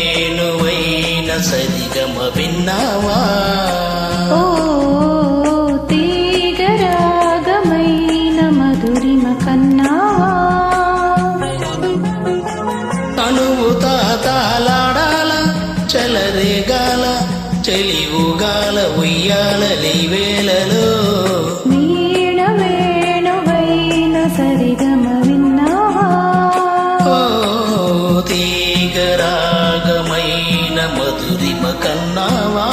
దీనవేణువైన సరిగమ విన్నావా? ఓ తీగరాగమైన మధురిమ కన్నావా? తనువు తాతాలాడాల చలరేగాల చెలివుగాల ఉయ్యాలలి వేళలో వీణ వేణువైన సరిగమ విన్నావా? ఓ తీగరాగమైన మధురిమ కన్నావా?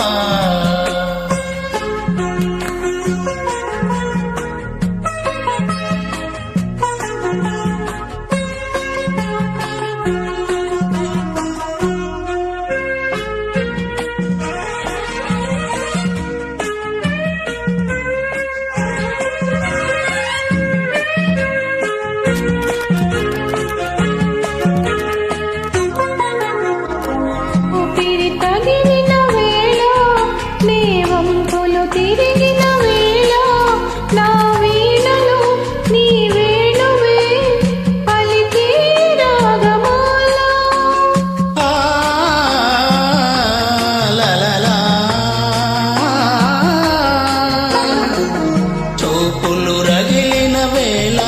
ఊపిరి తగిలిన వేళ నీ వంపులు తిరిగిన వేళ నా వీణలో నీ వేణువే పలికే రాగమాల. ఆ లలలా చూపులు రగిలిన వేళ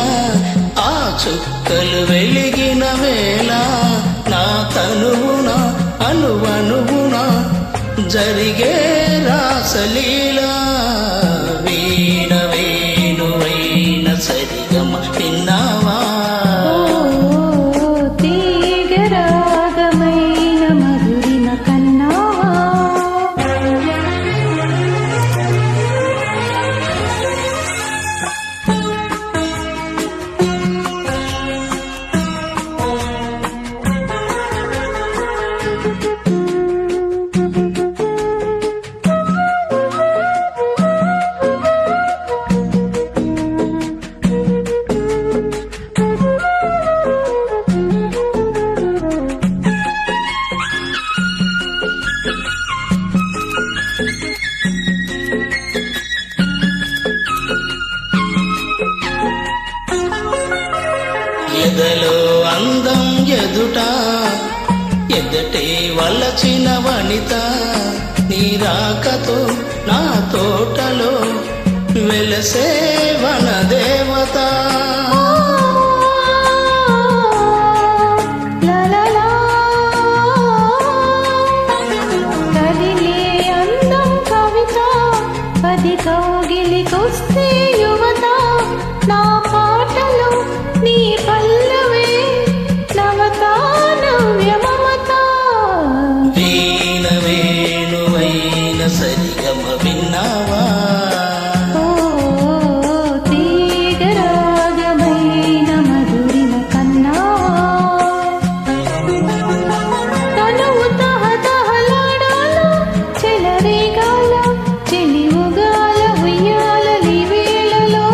ఆ చుక్కలు వెలిగిన వేళ నా తనువున అణువణువున జరిగే రాసలీలా. వీణ వేణువైన సరిగమ విన్నావా? ఓ తీగరాగమైన మధురిమ కన్నావా? ఎదలో అందం ఎదుట ఎదటే వలచిన వనిత నీ రాకతో నా తోటలో వెలసే వన దేవత. లలలా కదిలే అందం కవిత పది కౌగిలికొస్తే యువత నా పాటలో నీ పల్లవే నవత నవ్య మమత. వీణ వేణువైన సరిగమ విన్నావా? ఓ తీగరాగమైన మధురిమ కన్నావా? తనువు తహతహలాడాల చెలరేగాల చెలివుగాల ఉయ్యాలలి వేళలో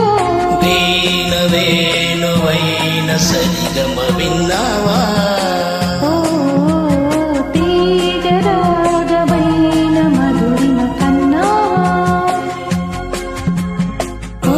వీణ వేణువైన సరిగమ విన్నావా? ఓ తీగరాగమైన మధురిమ కన్నావా? ఓ